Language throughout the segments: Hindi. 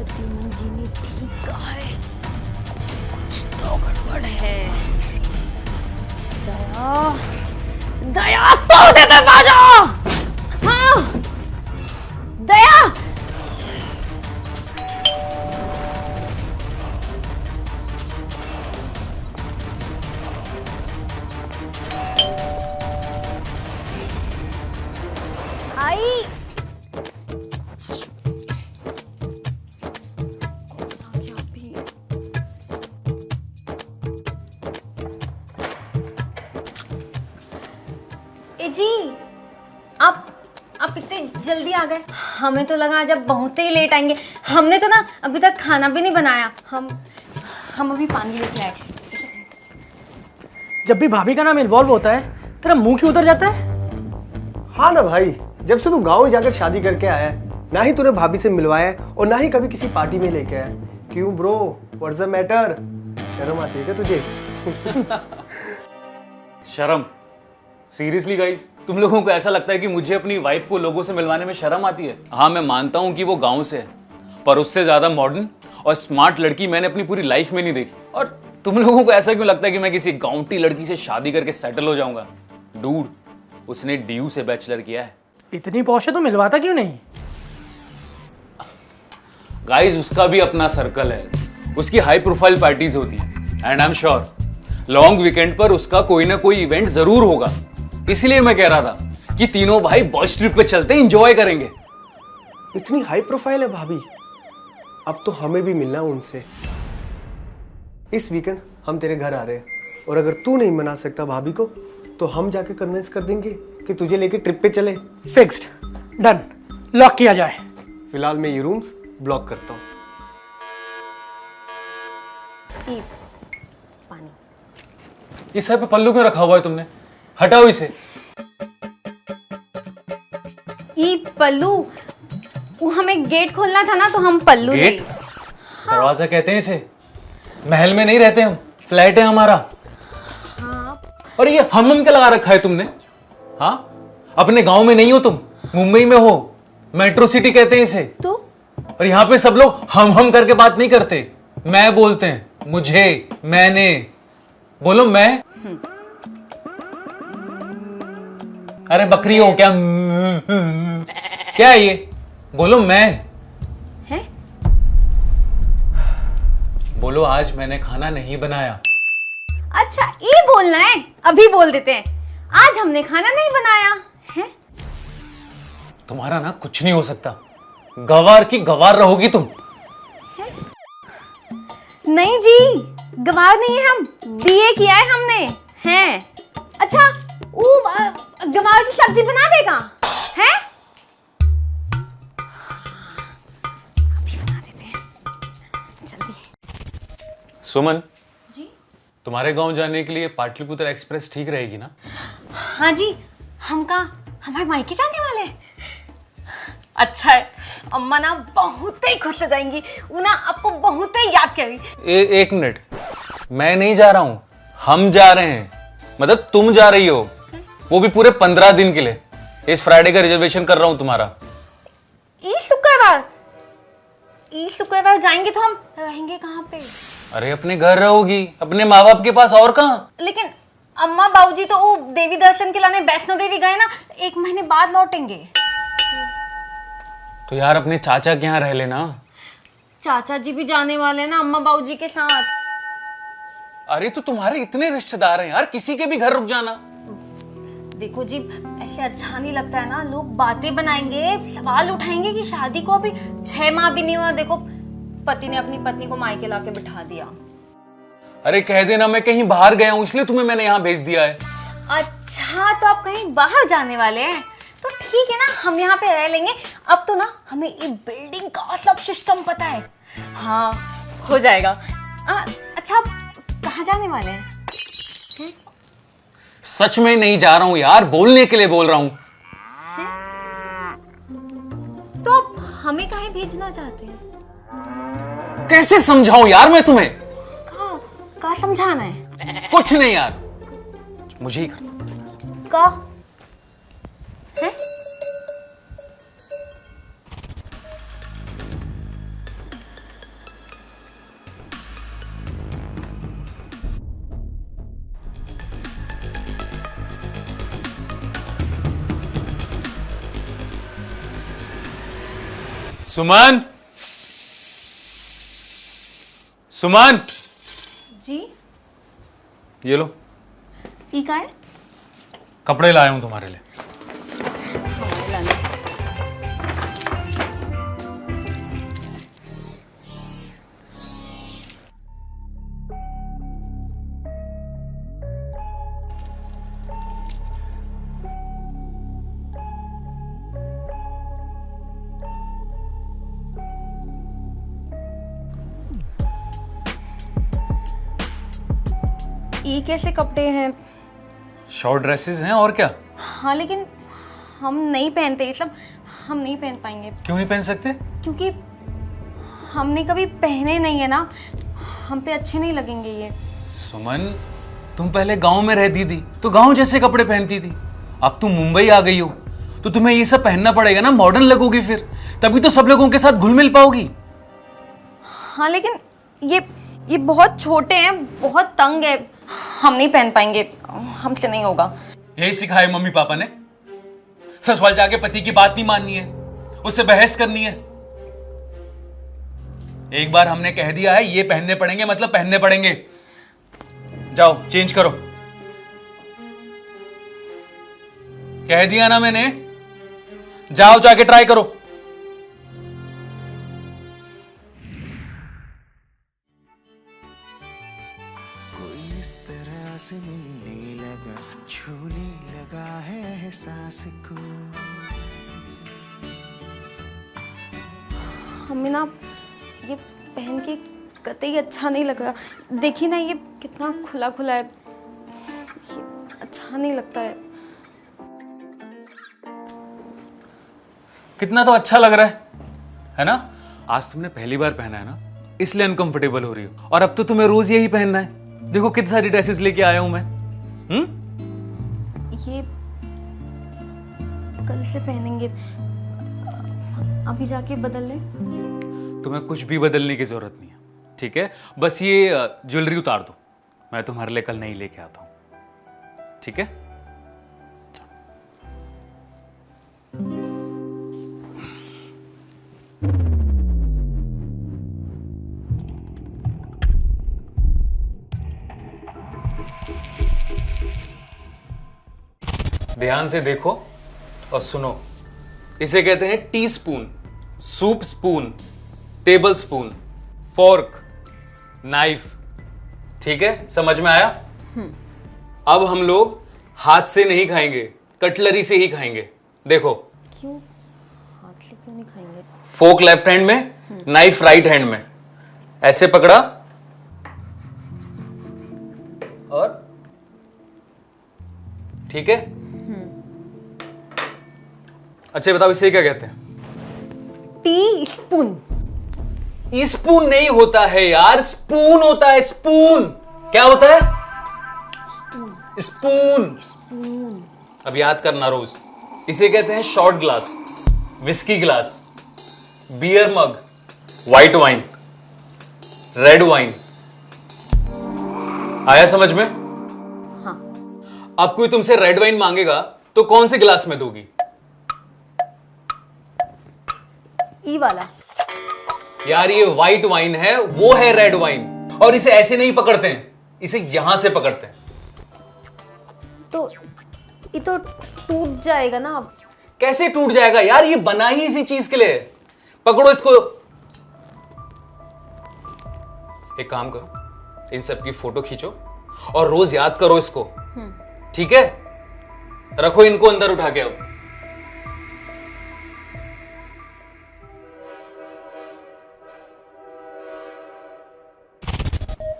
प्रद्युमन जी ने ठीक कहा है, कुछ तो गड़बड़ है। दया, दया तो दे दे बाजा। हाँ, दया। आई। जी आप इतने जल्दी आ गए, हमें तो लगा जब बहुत ही लेट आएंगे। हमने तो ना अभी तक खाना भी नहीं बनाया। हम अभी पानी लेके आए। जब भी भाभी का नाम इन्वॉल्व होता है तेरा मुंह क्यों उतर जाता है? हाँ ना भाई, जब से तू गाँव जाकर शादी करके आया है, ना ही तूने भाभी से मिलवाया है और ना ही कभी किसी पार्टी में लेके आया। क्यों ब्रो, व्हाट्स द मैटर? शर्म आती है क्या तुझे? शर्म? सीरियसली गाइस, तुम लोगों को ऐसा लगता है कि मुझे अपनी वाइफ को लोगों से मिलवाने में शर्म आती है? हाँ, मैं मानता हूँ कि वो गांव से है, पर उससे ज्यादा मॉडर्न और स्मार्ट लड़की मैंने अपनी पूरी लाइफ में नहीं देखी। और तुम लोगों को ऐसा क्यों लगता है कि मैं किसी गांवटी लड़की से शादी करके सेटल हो जाऊंगा? डूड, उसने डीयू से बैचलर किया है। इतनी पौश है तो मिलवाता क्यों नहीं? गाइस, उसका भी अपना सर्कल है, उसकी हाई प्रोफाइल पार्टीज होती है, and I am sure long weekend पर उसका कोई ना कोई इवेंट जरूर होगा। इसलिए मैं कह रहा था कि तीनों भाई बॉयज ट्रिप पे चलते एंजॉय करेंगे। इतनी हाई प्रोफाइल है भाभी, अब तो हमें भी मिलना है उनसे। इस वीकेंड हम तेरे घर आ रहे हैं, और अगर तू नहीं मना सकता भाभी को तो हम जाके कन्विंस कर देंगे कि तुझे लेके ट्रिप पे चले। फिक्स्ड, डन, लॉक किया जाए। फिलहाल मैं ये रूम्स ब्लॉक करता हूँ। पानी। इस सर पे पल्लू क्यों रखा हुआ है तुमने? हटाओ इसे। ई पल्लू, वो हमें गेट खोलना था ना, तो हम पल्लू गेट? दरवाजा कहते हैं इसे। महल में नहीं रहते हम, फ्लैट है हमारा। हाँ। और ये हम क्या लगा रखा है तुमने? हाँ, अपने गांव में नहीं हो तुम, मुंबई में हो। मेट्रो सिटी कहते हैं इसे। तो और यहाँ पे सब लोग हम करके बात नहीं करते, मैं बोलते हैं। मुझे, मैंने, बोलो मैं। अरे बकरी हो क्या? क्या है ये? बोलो मैं। है? बोलो आज मैंने खाना नहीं बनाया। अच्छा, ये बोलना है? अभी बोल देते हैं, आज हमने खाना नहीं बनाया है। तुम्हारा ना कुछ नहीं हो सकता, गवार की गवार रहोगी तुम। नहीं जी, गवार नहीं है हम, बीए किया है हमने। हैं? अच्छा, वो गवार की सब्जी बना देगा? हैं? अभी बना देते हैं, जल्दी। सुमन जी? तुम्हारे गांव जाने के लिए पाटलिपुत्र एक्सप्रेस ठीक रहेगी ना? हाँ जी, हम कहाँ हमारे मायके जाने वाले हैं। अच्छा है, अम्मा ना बहुत ही खुश हो जाएंगी, वो ना आपको बहुत ही याद करेगी। एक मिनट, मैं नहीं जा रहा हूं, हम जा रहे हैं। मतलब तुम जा रही हो, वो भी पूरे 15 दिन के लिए। इस फ्राइडे का रिजर्वेशन कर रहा हूं तुम्हारा। इस शुक्रवार जाएंगे तो हम रहेंगे कहाँ पे? अरे अपने घर रहोगी, अपने माँ बाप के पास, और कहाँ। लेकिन अम्मा बाबूजी तो वो देवी दर्शन के लाने वैष्णो देवी गए ना, 1 महीने बाद लौटेंगे। तो यार अपने चाचा के यहाँ रह लेना। चाचा जी भी जाने वाले हैं ना अम्मा बाबूजी के साथ। अरे तो तुम्हारे इतने रिश्तेदार हैं यार, किसी के भी घर रुक जाना। देखो जी, ऐसे अच्छा नहीं लगता है ना, लोग बातें बनाएंगे, सवाल उठाएंगे कि शादी को अभी 6 माह भी नहीं हुआ, देखो पति ने अपनी पत्नी को मायके लाके बिठा दिया। अरे कह देना मैं कहीं बाहर गया हूँ, इसलिए तुम्हें मैंने यहाँ भेज दिया है। अच्छा, तो आप कहीं बाहर जाने वाले हैं, तो ठीक है ना, हम यहाँ पे रह लेंगे। अब तो ना हमें ये बिल्डिंग का सब सिस्टम पता है। हाँ, हो जाएगा। अच्छा, आप कहाँ जाने वाले हैं? सच में नहीं जा रहा हूँ यार, बोलने के लिए बोल रहा हूँ। तो आप हमें काहे भेजना चाहते हैं? कैसे समझाऊं यार मैं तुम्हें? का समझाना है? कुछ नहीं यार, मुझे ही करना। का है? सुमन, सुमन, जी ये लो, ई का है? कपड़े लाया हूं तुम्हारे लिए। ई कैसे कपड़े हैं? शॉर्ट ड्रेसेस हैं और क्या। हाँ लेकिन हम नहीं पहनते ये सब, हम नहीं पहन पाएंगे क्यों नहीं पहन सकते? क्योंकि हमने कभी पहने नहीं है ना, हम पे अच्छे नहीं लगेंगे ये। सुमन, तुम पहले गांव में रहती थी तो गांव जैसे कपड़े पहनती थी। अब तुम मुंबई आ गई हो तो तुम्हें ये सब पहनना पड़ेगा ना, मॉडर्न लगोगी फिर, तभी तो सब लोगों के साथ घुल मिल पाओगी। हाँ लेकिन ये बहुत छोटे हैं, बहुत तंग है, हम नहीं पहन पाएंगे, हमसे नहीं होगा। यही सिखाए मम्मी पापा ने? ससुराल जाके पति की बात नहीं माननी है, उससे बहस करनी है। एक बार हमने कह दिया है ये पहनने पड़ेंगे मतलब पहनने पड़ेंगे। जाओ चेंज करो, कह दिया ना मैंने, जाओ जाके ट्राई करो। कोई इस तरह से मिलने लगा, छूने लगा है एहसास को। हमें ना ये पहन के कतई अच्छा नहीं लग रहा। देखिए ना ये कितना खुला खुला है, ये अच्छा नहीं लगता है। कितना तो अच्छा लग रहा है ना? आज तुमने पहली बार पहना है ना, इसलिए अनकंफर्टेबल हो रही हो, और अब तो तुम्हें रोज यही पहनना है। देखो कितनी सारी ड्रेसेस लेके आया हूं मैं। ये कल से पहनेंगे, अभी जाके बदल लें? तुम्हें कुछ भी बदलने की जरूरत नहीं है, ठीक है? बस ये ज्वेलरी उतार दो, मैं तुम्हारे लिए कल नहीं लेके आता हूं, ठीक है? ध्यान से देखो और सुनो, इसे कहते हैं tea spoon, soup spoon, table spoon, fork, knife, ठीक है? समझ में आया? अब हम लोग हाथ से नहीं खाएंगे, कटलरी से ही खाएंगे। देखो, क्यों हाथ से क्यों नहीं खाएंगे? फोर्क लेफ्ट हैंड में, नाइफ राइट हैंड में, ऐसे पकड़ा और ठीक है? अच्छा बताओ इसे क्या कहते हैं? Tea spoon. स्पून नहीं होता है यार, स्पून होता है। स्पून क्या होता है? स्पून। अब याद करना रोज। इसे कहते हैं short glass, whiskey glass, beer mug, white wine, red wine. आया समझ में? हाँ। अब कोई तुमसे रेड वाइन मांगेगा तो कौन से ग्लास में दोगी? ई वाला। यार ये व्हाइट वाइन है, वो है रेड वाइन, और इसे ऐसे नहीं पकड़ते हैं, इसे यहां से पकड़ते हैं। तो ये तो टूट जाएगा ना। कैसे टूट जाएगा यार, ये बना ही इसी चीज के लिए। पकड़ो इसको। एक काम करो, इन सब की फोटो खींचो और रोज याद करो इसको, ठीक है? रखो इनको अंदर उठा के। अब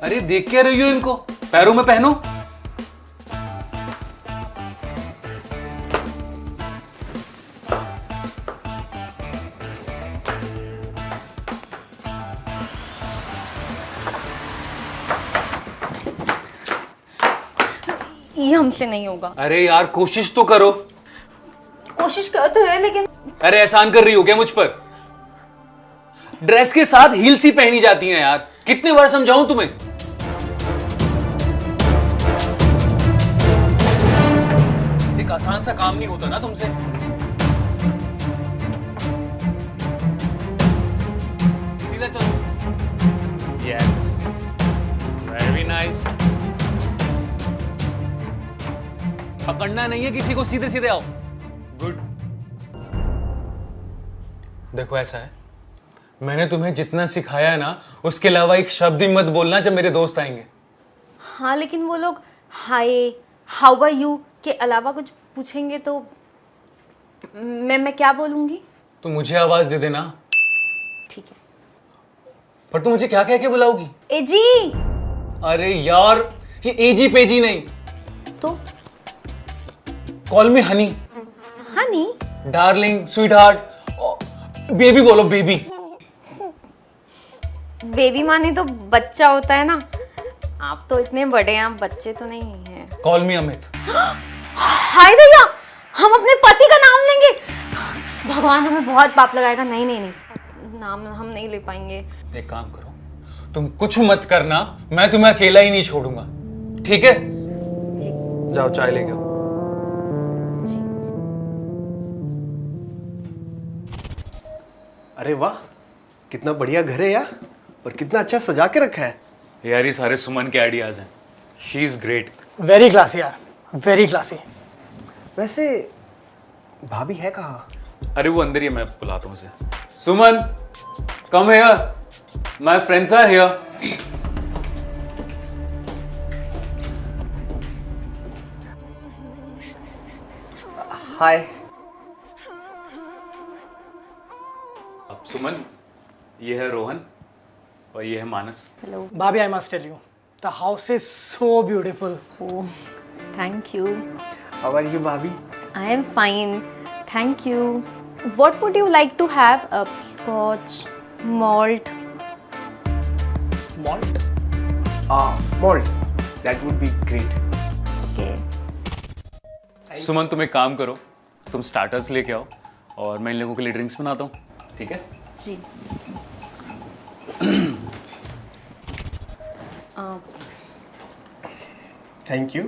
अरे देख क्या रही हो इनको, पैरों में पहनो। ये हमसे नहीं होगा। अरे यार कोशिश तो करो। कोशिश कर तो है लेकिन। अरे एहसान कर रही हो क्या मुझ पर? ड्रेस के साथ हील्स ही पहनी जाती हैं यार, कितनी बार समझाऊं तुम्हें? एक आसान सा काम नहीं होता ना तुमसे। सीधा चलो। Yes, very nice. पकड़ना नहीं है किसी को, सीधे सीधे आओ। गुड। देखो ऐसा है, मैंने तुम्हें जितना सिखाया है ना, उसके अलावा एक शब्द ही मत बोलना जब मेरे दोस्त आएंगे। हाँ लेकिन वो लोग हाय, हाउ आर यू के अलावा कुछ पूछेंगे तो मैं क्या बोलूँगी? तो मुझे आवाज दे देना। ठीक है। पर तुम मुझे क्या कह के बुलाओगी? ए जी। अरे यार, ये एजी पेजी नहीं, तो कॉल मी Honey, Honey. Darling, sweet heart, baby बोलो, बेबी। बेबी माने तो बच्चा होता है ना, आप तो इतने बड़े हैं, आप बच्चे तो नहीं हैं। कॉल मी अमित। हाय भैया, हम अपने पति का नाम लेंगे? भगवान हमें बहुत पाप लगाएगा। नहीं नहीं नहीं, नाम हम नहीं ले पाएंगे। एक काम करो, तुम कुछ मत करना, मैं तुम्हें अकेला ही नहीं छोड़ूंगा, ठीक है? जी। जाओ चाय लेके आओ। जी। अरे वाह, कितना बढ़िया घर है यार, और कितना अच्छा सजा के रखा है। यार ये सारे सुमन के आइडियाज हैं। She is great. Very classy यार, वेरी क्लासी। वैसे भाभी है कहाँ? अरे वो अंदर ही है, मैं बुलाता हूँ उसे। Suman, come here, my friends are here. Hi. अब सुमन, ये है रोहन और ये है मानस। हेलो। भाभी, I must tell you, the house is so beautiful. Oh, thank you. How are you भाभी? I am fine, thank you. What would you like to have? Scotch, malt? Malt? Malt. That would be great. Okay. Suman, तुम एक काम करो, तुम स्टार्टर्स लेके आओ और मैं इन लोगों के लिए ड्रिंक्स बनाता हूँ, ठीक है? जी। Thank you.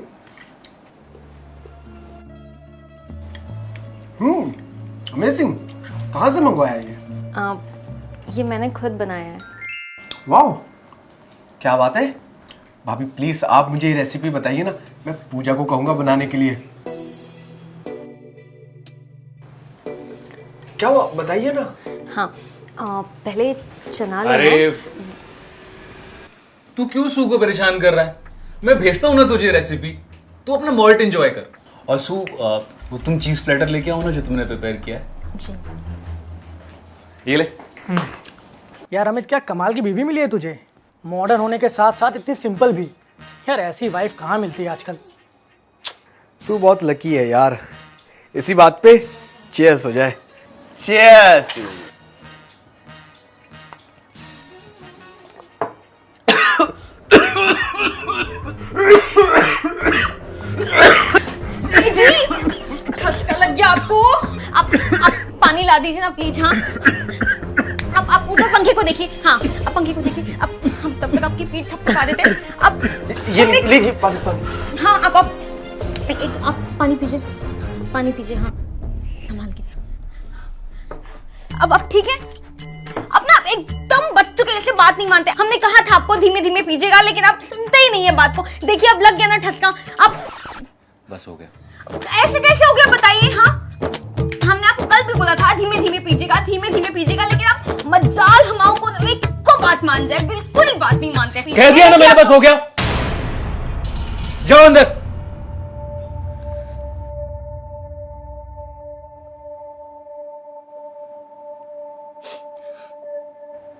अमेजिंग। कहाँ से मंगवाया ये? ये मैंने खुद बनाया है। वाह, क्या बात है। भाभी प्लीज आप मुझे ये रेसिपी बताइए ना, मैं पूजा को कहूंगा बनाने के लिए। क्या हुआ, बताइए ना। हाँ, पहले चना लेना अरे है। तू क्यों सू को परेशान कर रहा है? मैं भेजता हूँ ना तुझे रेसिपी, तू अपना मॉल्ट एंजॉय कर। और सू, वो तुम चीज प्लेटर लेके आओ ना जो तुमने प्रिपेयर किया है। जी। ये ले। यार अमित, क्या कमाल की बीवी मिली है तुझे, मॉडर्न होने के साथ साथ इतनी सिंपल भी। यार ऐसी वाइफ कहाँ मिलती है आजकल। तू बहुत लकी है यार। इसी बात पे चीयर्स हो जाए। चीयर्स। जी, ठसका लग गया आपको। आप पानी ला दीजिए ना प्लीज। हाँ, आप ऊपर पंखे को देखिए। हाँ, आप पंखे को देखिए। अब हम तब तक आपकी पीठ थपथपा देते हैं। अब ये लीजिए पानी पानी। हाँ, आप आप पानी पीजिए, पानी पीजिए। हाँ, संभाल के। अब आप ठीक है? अब ना आप एकदम बच्चों के जैसे बात नहीं मानते। हमने कहा था आपको धीमे धीमे पीजिएगा, लेकिन आप सुनते ही नहीं है बात को। देखिए अब लग गया ना ठसका। अब बस हो गया। ऐसे कैसे हो गया बताइए? हाँ, हमने आपको कल भी बोला था धीमे धीमे पीजिएगा, धीमे धीमे पीजिएगा, लेकिन आप मजाल हमाओं को एक को बात मान जाए, बिल्कुल ही बात नहीं मानते। कह दिया ना मैंने, बस हो गया। जाओ अंदर।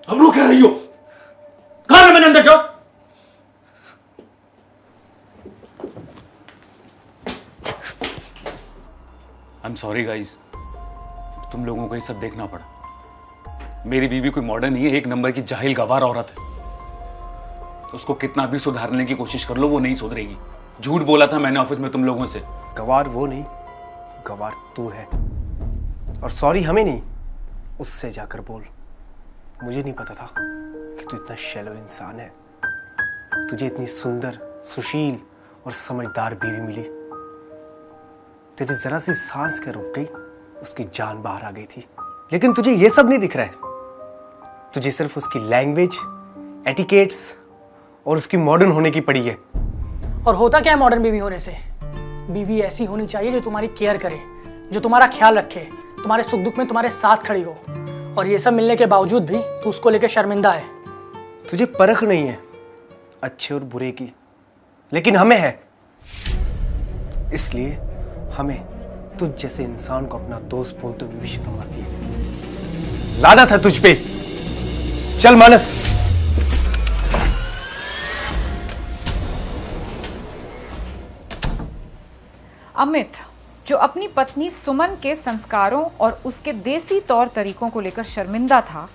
अब रो क्या रही हो? कहा ना मैंने अंदर जाओ। आई एम सॉरी गाइस, तुम लोगों को ये सब देखना पड़ा। मेरी बीवी कोई मॉडर्न नहीं है, एक नंबर की जाहिल गवार औरत है। उसको कितना भी सुधारने की कोशिश कर लो, वो नहीं सुधरेगी। झूठ बोला था मैंने ऑफिस में तुम लोगों से। गवार वो नहीं, गवार तू है। और सॉरी हमें नहीं, उससे जाकर बोल। मुझे नहीं पता था कि तू इतना शैलो इंसान है। तुझे इतनी सुंदर, सुशील और समझदार बीवी मिली। तेरी जरा सी सांस के रुक गई, उसकी जान बाहर आ गई थी। लेकिन तुझे ये सब नहीं दिख रहा है। तुझे सिर्फ उसकी लैंग्वेज, एटिकेट्स और उसकी मॉडर्न होने की पड़ी है। और होता क्या है मॉडर्न बीवी होने से? बीवी ऐसी होनी चाहिए जो तुम्हारी केयर करे, जो तुम्हारा ख्याल रखे, तुम्हारे सुख दुख में तुम्हारे साथ खड़ी हो। और ये सब मिलने के बावजूद भी तू उसको लेकर शर्मिंदा है। तुझे परख नहीं है अच्छे और बुरे की, लेकिन हमें है। इसलिए हमें तुझ जैसे इंसान को अपना दोस्त बोलते हुए भी शर्म आती है। लानत है तुझ पे। चल मानस। अमित, जो अपनी पत्नी सुमन के संस्कारों और उसके देसी तौर तरीकों को लेकर शर्मिंदा था,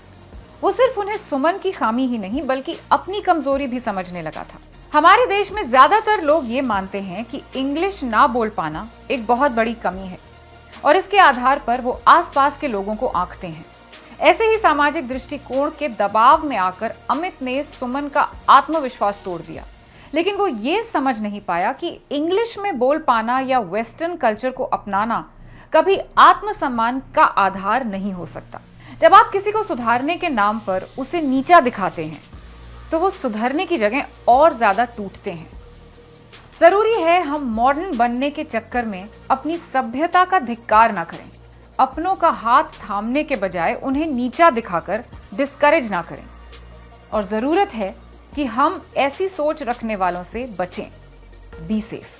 वो सिर्फ उन्हें सुमन की खामी ही नहीं बल्कि अपनी कमजोरी भी समझने लगा था। हमारे देश में ज्यादातर लोग ये मानते हैं कि इंग्लिश ना बोल पाना एक बहुत बड़ी कमी है और इसके आधार पर वो आसपास के लोगों को आंकते हैं। ऐसे ही सामाजिक दृष्टिकोण के दबाव में आकर अमित ने सुमन का आत्मविश्वास तोड़ दिया, लेकिन वो ये समझ नहीं पाया कि इंग्लिश में बोल पाना या वेस्टर्न कल्चर को अपनाना कभी आत्मसम्मान का आधार नहीं हो सकता। जब आप किसी को सुधारने के नाम पर उसे नीचा दिखाते हैं तो वो सुधरने की जगह और ज्यादा टूटते हैं। जरूरी है हम मॉडर्न बनने के चक्कर में अपनी सभ्यता का धिक्कार ना करें, अपनों का हाथ थामने के बजाय उन्हें नीचा दिखाकर डिस्करेज ना करें। और जरूरत है कि हम ऐसी सोच रखने वालों से बचें। Be safe.